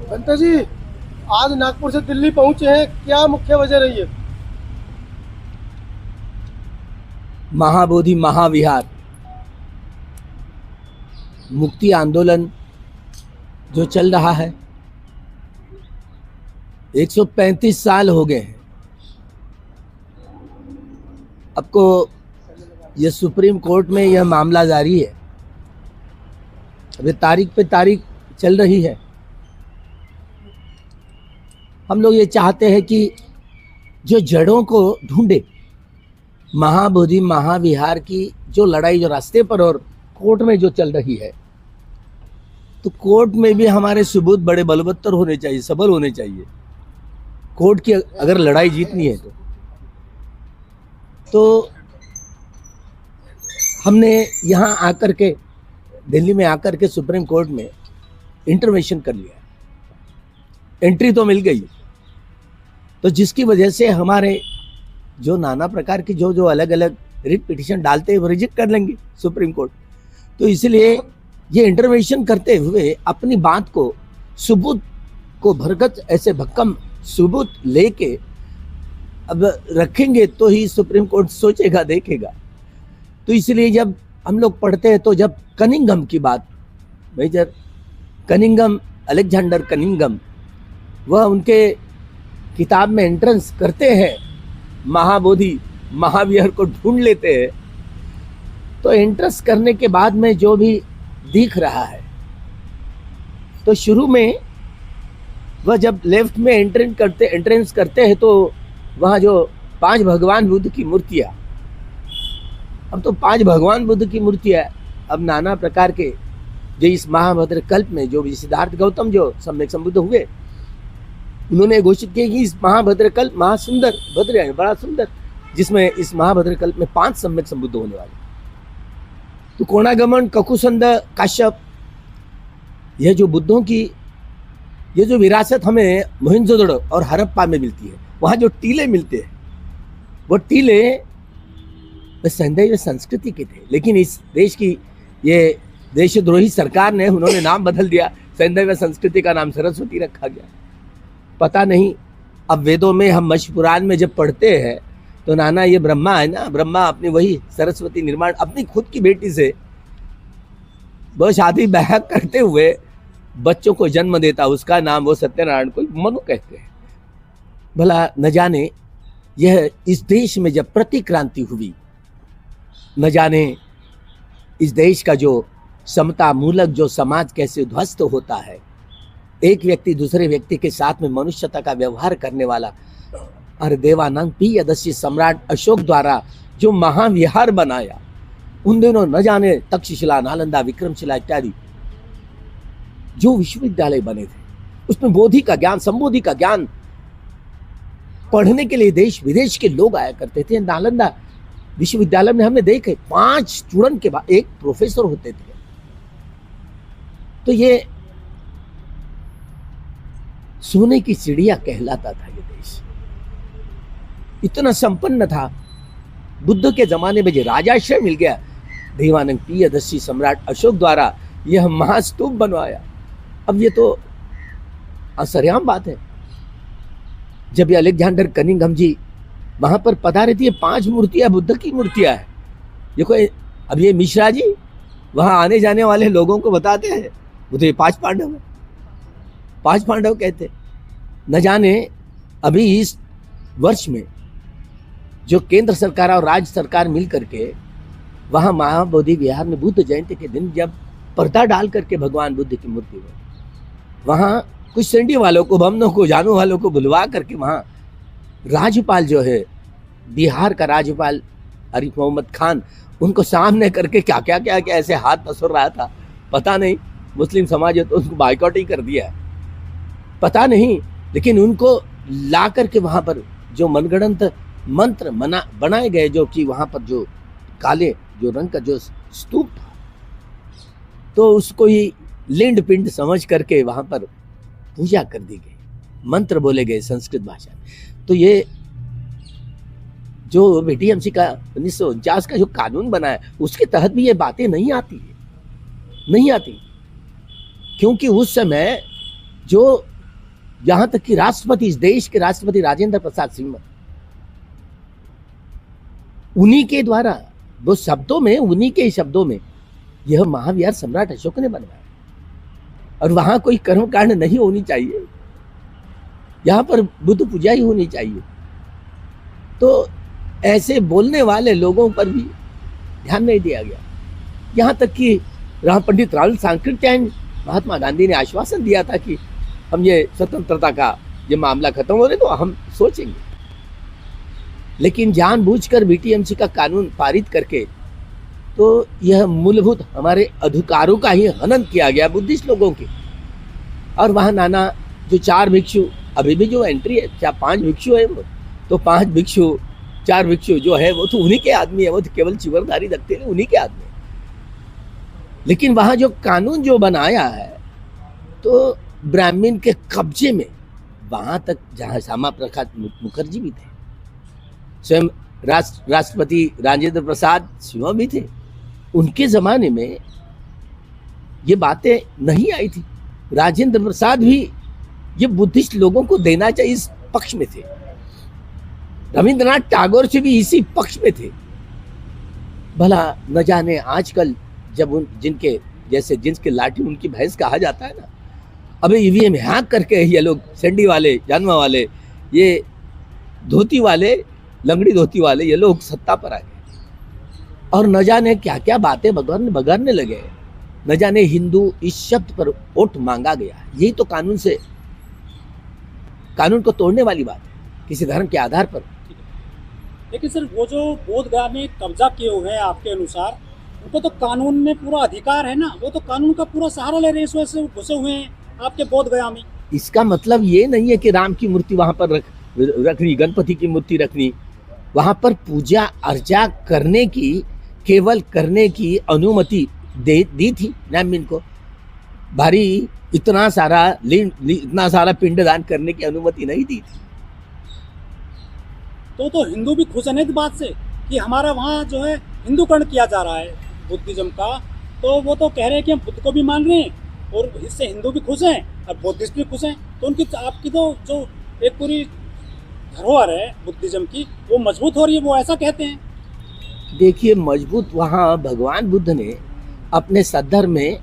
बंता जी, आज नागपुर से दिल्ली पहुंचे हैं, क्या मुख्य वजह रही है? महाबोधि महाविहार मुक्ति आंदोलन जो चल रहा है, 135 साल हो गए हैं। आपको ये सुप्रीम कोर्ट में यह मामला जारी है, अभी तारीख पे तारीख चल रही है। हम लोग ये चाहते हैं कि जो जड़ों को ढूंढे, महाबोधि महाविहार की जो लड़ाई जो रास्ते पर और कोर्ट में जो चल रही है, तो कोर्ट में भी हमारे सबूत बड़े बलवत्तर होने चाहिए, सबल होने चाहिए। कोर्ट की अगर लड़ाई जीतनी है तो हमने यहाँ आकर के, दिल्ली में आकर के सुप्रीम कोर्ट में इंटरवेंशन कर लिया, एंट्री तो मिल गई, तो जिसकी वजह से हमारे जो नाना प्रकार की जो अलग अलग रिट पिटिशन डालते हैं वो रिजेक्ट कर लेंगे सुप्रीम कोर्ट। तो इसलिए ये इंटरवेंशन करते हुए अपनी बात को, सबूत को भरगत ऐसे भक्कम सबूत लेके अब रखेंगे तो ही सुप्रीम कोर्ट सोचेगा, देखेगा। तो इसलिए जब हम लोग पढ़ते हैं तो जब कनिंघम की बात, मेजर कनिंघम, अलेक्जेंडर कनिंघम, वह उनके किताब में एंट्रेंस करते हैं, महाबोधि महाविहार को ढूंढ लेते हैं, तो एंट्रेंस करने के बाद में जो भी दिख रहा है, तो शुरू में वह जब लेफ्ट में एंट्रेंस करते हैं तो वहाँ जो 5 भगवान बुद्ध की मूर्तियाँ, अब तो 5 भगवान बुद्ध की मूर्तियाँ, अब नाना प्रकार के जो इस महाभद्र कल्प में जो भी सिद्धार्थ गौतम जो सम्यक संबुद्ध हुए, उन्होंने घोषित किया कि इस महाभद्र कल्प महासुंदर, भद्र है बड़ा सुंदर, जिसमें इस महाभद्र कल्प में 5 सम्यक संबुद्ध होने वाले। तो कोणागमन, ककुसंद, काश्यप, यह जो बुद्धों की ये जो विरासत हमें मोहनजोदड़ो और हड़प्पा में मिलती है, वहाँ जो टीले मिलते हैं, वो टीले सैंधव संस्कृति के थे, लेकिन इस देश की ये देशद्रोही सरकार ने, उन्होंने नाम बदल दिया, सैंधव संस्कृति का नाम सरस्वती रखा गया। पता नहीं, अब वेदों में हम मत्स्य पुराण में जब पढ़ते हैं तो नाना ये ब्रह्मा है ना, ब्रह्मा अपनी वही सरस्वती निर्माण अपनी खुद की बेटी से वो शादी ब्याह करते हुए बच्चों को जन्म देता, उसका नाम वो सत्यनारायण को मनु कहते हैं। भला न जाने यह इस देश में जब प्रतिक्रांति हुई, न जाने इस देश का जो समता मूलक जो समाज कैसे ध्वस्त होता है, एक व्यक्ति दूसरे व्यक्ति के साथ में मनुष्यता का व्यवहार करने वाला। अरे देवानंद प्रियदर्शी सम्राट अशोक द्वारा जो महाविहार बनाया, उन दिनों न जाने तक्षशिला, नालंदा, विक्रमशिला इत्यादि जो विश्वविद्यालय बने थे, उसमें बोधि का ज्ञान, संबोधि का ज्ञान पढ़ने के लिए देश विदेश के लोग आया करते थे। नालंदा विश्वविद्यालय में हमने देखे 5 स्टूडेंट के बाद 1 प्रोफेसर होते थे। तो ये सोने की चिड़िया कहलाता था ये देश, इतना संपन्न था। बुद्ध के जमाने में जो राजाश्रय मिल गया, देवानंद प्रियदर्शी सम्राट अशोक द्वारा यह महास्तूप बनवाया। अब ये तो असरयाम बात है। जब ये अलेक्जेंडर कनिंघम जी वहां पर पधारे थे, 5 मूर्तियां बुद्ध की मूर्तियां है। देखो अब ये मिश्रा जी वहां आने जाने वाले लोगों को बताते हैं, वो तो ये 5 पांडव है, 5 पांडव कहते। न जाने अभी इस वर्ष में जो केंद्र सरकार और राज्य सरकार मिल करके वहाँ महाबोधि विहार में बुद्ध जयंती के दिन जब पर्दा डाल करके भगवान बुद्ध की मूर्ति में वहाँ कुछ सेंडी वालों को, बमनों को, जानू वालों को बुलवा करके वहाँ राज्यपाल जो है, बिहार का राज्यपाल आरिफ मोहम्मद खान, उनको सामने करके क्या क्या क्या क्या ऐसे हाथ पसर रहा था। पता नहीं मुस्लिम समाज है तो उनको बाइकआउट ही कर दिया, पता नहीं, लेकिन उनको ला करके वहाँ पर जो मनगढ़ंत मंत्र बनाए गए, जो कि वहाँ पर जो काले जो रंग का जो स्तूप था, तो उसको ही लिंड पिंड समझ करके वहाँ पर पूजा कर दी गई, मंत्र बोले गए संस्कृत भाषा। तो ये जो बीटीएमसी का 1949 का जो कानून बना है, उसके तहत भी ये बातें नहीं आती है, नहीं आती, क्योंकि उस समय जो यहां तक कि राष्ट्रपति, इस देश के राष्ट्रपति राजेंद्र प्रसाद सिंह, उन्हीं के द्वारा, वो शब्दों में, उन्हीं के शब्दों में यह महाविहार सम्राट अशोक ने बनवाया। और वहां कोई कर्मकांड नहीं होनी चाहिए, यहां पर बुद्ध पूजा ही होनी चाहिए। तो ऐसे बोलने वाले लोगों पर भी ध्यान नहीं दिया गया। यहाँ तक कि पंडित राहुल सांकृत्यायन, महात्मा गांधी ने आश्वासन दिया था कि हम ये स्वतंत्रता का ये मामला खत्म हो रहे तो हम सोचेंगे, लेकिन जानबूझकर बीटीएमसी का कानून पारित करके तो यह मूलभूत हमारे अधिकारों का ही हनन किया गया बुद्धिस्ट लोगों के। और वहाँ नाना जो 4 भिक्षु, अभी भी जो एंट्री है, क्या 5 भिक्षु है वो, तो 5 भिक्षु 4 भिक्षु जो है वो तो उन्हीं के आदमी है, वो तो केवल चिवरधारी रखते हैं, उन्हीं के आदमी है। लेकिन वहाँ जो कानून जो बनाया है तो ब्राह्मण के कब्जे में, वहाँ तक जहाँ श्यामा प्रसाद मुखर्जी भी थे, स्वयं राष्ट्रपति राजेंद्र प्रसाद सिंह भी थे, उनके जमाने में ये बातें नहीं आई थी। राजेंद्र प्रसाद भी ये बुद्धिस्ट लोगों को देना चाहिए इस पक्ष में थे। रविंद्रनाथ टैगोर से भी इसी पक्ष में थे। भला न जाने आजकल जब उन जिनके जैसे जिनके लाठी उनकी भैंस कहा जाता है ना, अबे ईवीएम हैक करके ये लोग सेंडी वाले, जानवा वाले, ये धोती वाले, लंगड़ी धोती वाले, ये लोग सत्ता पर आ गए और न जाने क्या क्या बातें बगरने लगे। न जाने हिंदू इस शब्द पर वोट मांगा गया। यही तो कानून को तोड़ने वाली बात है, किसी धर्म के आधार पर। लेकिन सर वो जो बोध गया में कब्जा किए हुए हैं आपके अनुसार, उनको तो कानून में पूरा अधिकार है ना, वो तो कानून का पूरा सहारा ले रहे हैं, इस वजह से घुसे हुए हैं आपके बोध गया में। इसका मतलब ये नहीं है कि राम की मूर्ति वहां पर रखनी, गणपति की मूर्ति रखनी, वहां पर पूजा अर्चा करने की, केवल करने की अनुमति दी थी ब्राह्मण को। भारी इतना सारा पिंडदान करने की अनुमति नहीं दी थी। तो हिंदू भी खुश है इस बात से कि हमारा वहाँ जो है हिंदूकरण किया जा रहा है बुद्धिज्म का, तो वो तो कह रहे हैं कि हम बुद्ध को भी मान रहे हैं और इससे हिंदू भी खुश हैं और बुद्धिस्ट भी खुश हैं। तो उनकी आपकी तो जो एक पूरी धरोहर है बुद्धिज्म की, वो मजबूत हो रही है, वो ऐसा कहते हैं। देखिए, मजबूत वहाँ भगवान बुद्ध ने अपने सद्धर्म में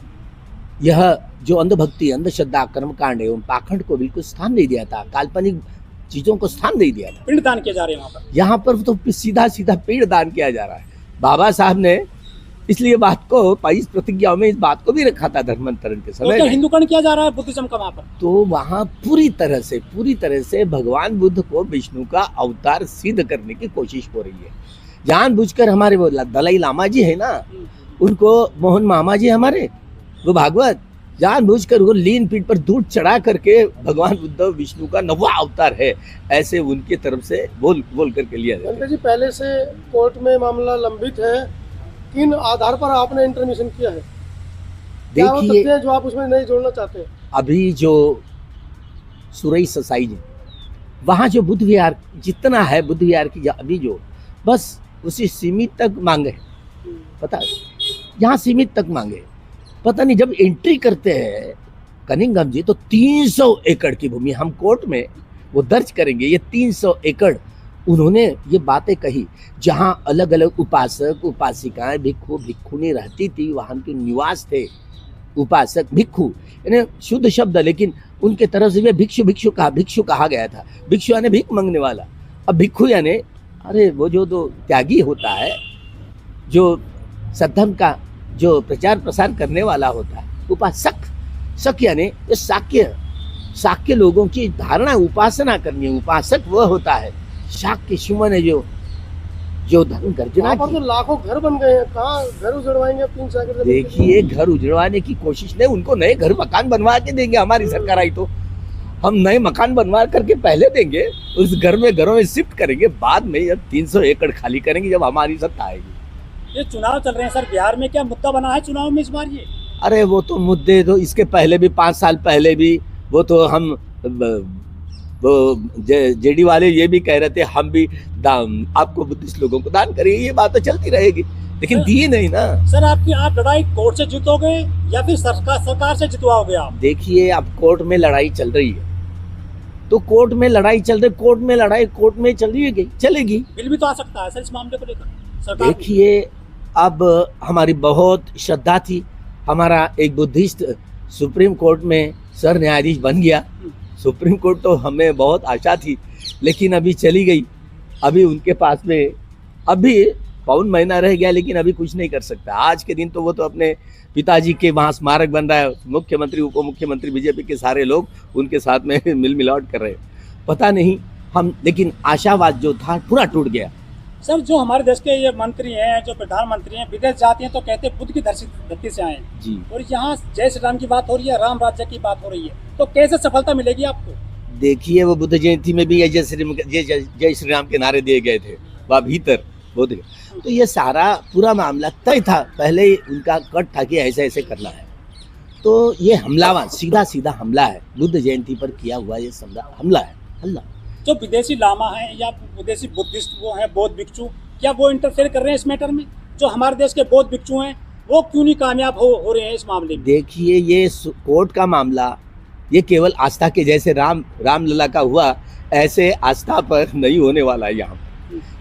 यह जो अंधभक्ति, अंधश्रद्धा, कर्मकांड एवं पाखंड को बिल्कुल स्थान नहीं दिया था, काल्पनिक चीजों को स्थान नहीं दिया था। पिंड दान किया जा रहा है वहाँ पर। यहाँ पर तो सीधा पिंड दान किया जा रहा है। बाबा साहब ने इसलिए बात को 22 प्रतिज्ञाओं में इस बात को भी रखा था धर्मांतरण के समय। तो हिंदूकरण किया जा रहा है बुद्धिज्म का वहाँ पर। तो वहाँ पूरी तरह से भगवान बुद्ध को विष्णु का अवतार सिद्ध करने की कोशिश हो रही है। जानबूझकर हमारे वो दलाई लामा जी है ना, उनको मोहन मामा जी हमारे, वो भागवत, जानबूझकर वो लीन पीठ पर दूध चढ़ा करके भगवान बुद्ध विष्णु का 9वां अवतार है, ऐसे उनकी तरफ से बोल करके लिया जाता है। जी, पहले से कोर्ट में मामला लंबित है, किन आधार पर आपने इंटरमिशन किया है? देखिए, जो आप उसमें नहीं जोड़ना चाहते हैं। अभी जो सुरई ससाई जी, वहाँ जो बुद्ध विहार जितना है, बुद्ध विहार की अभी जो बस उसी सीमित तक मांगे, पता है, यहाँ सीमित तक मांगे। पता नहीं जब एंट्री करते हैं कनिंघम जी तो 300 एकड़ की भूमि, हम कोर्ट में वो दर्ज करेंगे, ये 300 एकड़ उन्होंने ये बातें कही, जहाँ अलग अलग उपासक उपासिकाएं, भिक्षु भिक्षुनी रहती थी, वहाँ के निवास थे। उपासक भिक्षु यानी शुद्ध शब्द, लेकिन उनके तरफ से भिक्षु कहा गया था। भिक्षु यानी भीख मांगने वाला। अब भिक्षु यानी अरे वो जो तो त्यागी होता है, जो सद्धर्म का जो प्रचार प्रसार करने वाला होता है। उपासक यानी शाक्य लोगों की धारणा उपासना करनी है। उपासक वह होता है, शाक्य शुमा ने जो धर्म गर्जना की। तो लाखों घर बन गए हैं, कहाँ घर उजड़वाएंगे? 300 एकड़। देखिए, घर उजड़वाने की कोशिश नहीं, उनको नए घर मकान बनवा के देंगे। हमारी सरकार आई तो हम नए मकान बनवा करके पहले देंगे, उस घरों में शिफ्ट करेंगे, बाद में जब 300 एकड़ खाली करेंगे, जब हमारी सत्ता आएगी। ये चुनाव चल रहे हैं सर, बिहार में क्या मुद्दा बना है चुनाव में इस बार? ये अरे वो तो मुद्दे तो इसके पहले भी 5 साल पहले भी वो तो हम वो जेडी वाले ये भी कह रहे थे हम भी आपको बुद्धिस्ट लोगों को दान करेंगे। ये बात तो चलती रहेगी, लेकिन दी नहीं ना। सर आप लड़ाई कोर्ट से जीतोगे या फिर सरकार से जितवाओगे आप? देखिए, अब कोर्ट में लड़ाई चल रही है, तो कोर्ट में लड़ाई चल रही, कोर्ट में लड़ाई कोर्ट में चलेगी। बिल भी तो आ सकता है सर इस मामले को लेकर सरकार में। देखिए, अब हमारी बहुत श्रद्धा थी, हमारा एक बुद्धिस्ट सुप्रीम कोर्ट में सर न्यायाधीश बन गया। सुप्रीम कोर्ट तो हमें बहुत आशा थी, लेकिन अभी चली गई। अभी उनके पास में अभी पौन महीना रह गया, लेकिन अभी कुछ नहीं कर सकता। आज के दिन तो वो तो अपने पिताजी के वहाँ स्मारक बन रहा है, मुख्यमंत्री उप मुख्यमंत्री बीजेपी के सारे लोग उनके साथ में मिल मिलावट कर रहे हैं। पता नहीं हम, लेकिन आशावाद जो था पूरा टूट गया। सर जो हमारे देश के ये मंत्री हैं, जो प्रधानमंत्री हैं, विदेश जाते हैं तो कहते हैं बुद्ध की धरती से आए हैं जी, और यहाँ जय श्री राम की बात हो रही है, राम राज्य की बात हो रही है, तो कैसे सफलता मिलेगी आपको? देखिए, वो बुद्ध जयंती में भी जय श्री राम के नारे दिए गए थे वहाँ भीतर बोध गया। तो ये सारा पूरा मामला तय था, पहले ही उनका कट था कि ऐसे ऐसे करना है। तो ये हमलावर सीधा हमला है, बुद्ध जयंती पर किया हुआ ये हमला है। जो विदेशी लामा हैं या विदेशी बुद्धिस्ट वो हैं, बौद्ध भिक्षु, क्या वो इंटरफेयर कर रहे हैं इस मैटर में? जो हमारे देश के बौद्ध भिक्षु हैं वो क्यों नहीं कामयाब हो रहे हैं इस मामले में? देखिए, ये कोर्ट का मामला ये केवल आस्था के, जैसे रामलला का हुआ, ऐसे आस्था पर नहीं होने वाला है। यहाँ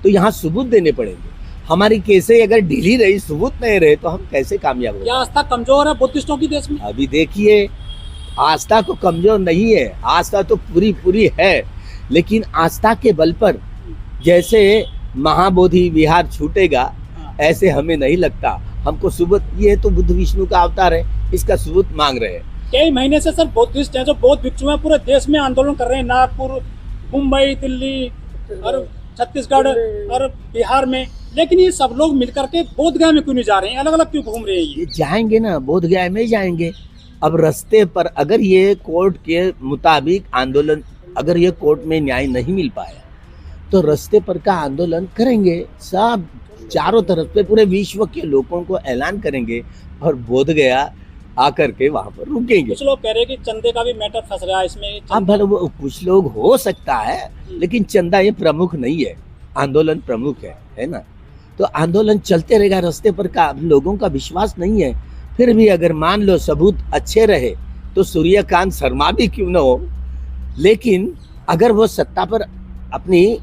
तो यहाँ सबूत देने पड़ेंगे। हमारी केसें अगर ढीली रही, सबूत नहीं रहे, तो हम कैसे कामयाब होंगे? क्या आस्था कमजोर है बुद्धिस्टों की देश में? अभी देखिए, आस्था को कमजोर नहीं है, आस्था तो पूरी है, लेकिन आस्था के बल पर जैसे महाबोधि विहार छूटेगा, ऐसे हमें नहीं लगता। हमको सबूत, ये तो बुद्ध विष्णु का अवतार है, इसका सबूत मांग रहे हैं। कई महीने से सर बुद्धिस्ट हैं, जो बौद्ध भिक्षु हैं, पूरे देश में आंदोलन कर रहे हैं, नागपुर, मुंबई, दिल्ली और छत्तीसगढ़ और बिहार में, लेकिन ये सब लोग मिलकर के बोधगया में क्यों नहीं जा रहे हैं? अलग अलग क्यों घूम रहे हैं? ये जाएंगे ना, बोधगया में जाएंगे। अब रास्ते पर अगर ये कोर्ट के मुताबिक आंदोलन, अगर ये कोर्ट में न्याय नहीं मिल पाया, तो रास्ते पर का आंदोलन करेंगे। सब चारों तरफ पे पूरे विश्व के लोगों को ऐलान करेंगे और बोधगया आकर के वहां पर रुकेंगे। कुछ लोग कह रहे हैं कि चंदे का भी मैटर फंस रहा है इसमें। अब भले वो कुछ लोग हो सकता है, लेकिन चंदा ये प्रमुख नहीं है, आंदोलन प्रमुख है ना। तो आंदोलन चलते रहेगा रास्ते पर का, लोगों का विश्वास नहीं है। फिर भी अगर मान लो सबूत अच्छे रहे तो सूर्यकांत शर्मा भी क्यों न हो, लेकिन अगर वो सत्ता पर अपनी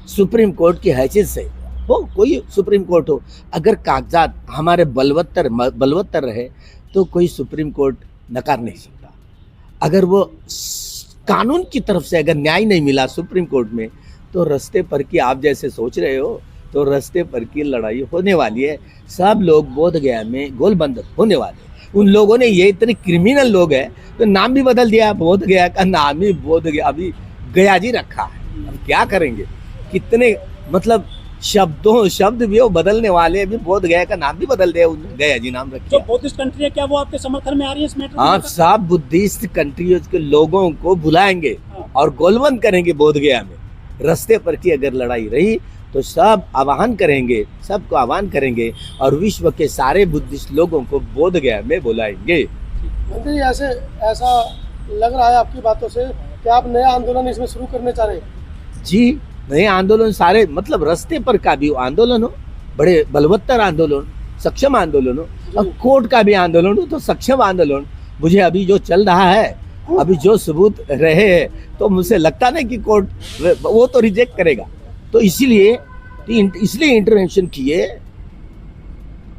सुप्रीम कोर्ट की हैसियत से हो, कोई सुप्रीम कोर्ट हो, अगर कागजात हमारे बलवत्तर रहे तो कोई सुप्रीम कोर्ट नकार नहीं सकता। अगर वो कानून की तरफ से अगर न्याय नहीं मिला सुप्रीम कोर्ट में, तो रास्ते पर की, आप जैसे सोच रहे हो, तो रास्ते पर की लड़ाई होने वाली है। सब लोग बोधगया में गोलबंद होने वाले। उन लोगों ने, ये इतने क्रिमिनल लोग हैं, तो नाम भी बदल दिया, बोधगया का नाम ही बोधगया, अभी गया जी रखा है। अब क्या करेंगे? कितने मतलब शब्द भी वो बदलने वाले, अभी बोधगया का नाम भी बदल दिया, गया जी नाम रखा। जो बुद्धिस्ट कंट्री है, क्या वो आपके समर्थन में आ रही है इस मैटर में? आप सब बुद्धिस्ट कंट्रीज के लोगों को बुलाएंगे और गोलबंद करेंगे बोधगया में। रास्ते पर की अगर लड़ाई रही तो सब आह्वान करेंगे, सबको आह्वान करेंगे और विश्व के सारे बुद्धिस्ट लोगों को बोधगया में बुलाएंगे। मंत्री जी, ऐसा लग रहा है आपकी बातों से कि आप नया आंदोलन इसमें शुरू करने चाह रहे हैं? जी, नए आंदोलन सारे, मतलब रास्ते पर का भी आंदोलन हो, बड़े बलवत्तर आंदोलन, सक्षम आंदोलन हो, और कोर्ट का भी आंदोलन हो, तो सक्षम आंदोलन। मुझे अभी जो चल रहा है, अभी जो सबूत रहे हैं, तो मुझे लगता नहीं कि कोर्ट वो तो रिजेक्ट करेगा। तो इसीलिए इंटरवेंशन किए,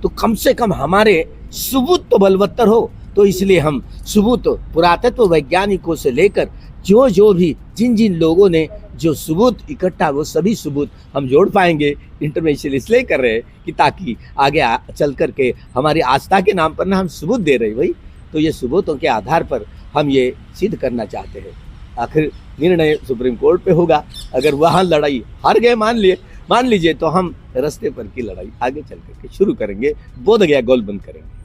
तो कम से कम हमारे सबूत तो बलवत्तर हो। तो इसलिए हम सबूत, पुरातत्व वैज्ञानिकों से लेकर जो भी जिन लोगों ने जो सबूत इकट्ठा, वो सभी सबूत हम जोड़ पाएंगे। इंटरवेंशन इसलिए कर रहे हैं कि ताकि आगे चल करके हमारी आस्था के नाम पर ना हम सबूत दे रहे भाई, तो ये सबूतों के आधार पर हम ये सिद्ध करना चाहते हैं। आखिर निर्णय सुप्रीम कोर्ट पे होगा। अगर वहाँ लड़ाई हार गए मान लीजिए, तो हम रास्ते पर की लड़ाई आगे चल करके शुरू करेंगे, बोधगया गोलबंद करेंगे।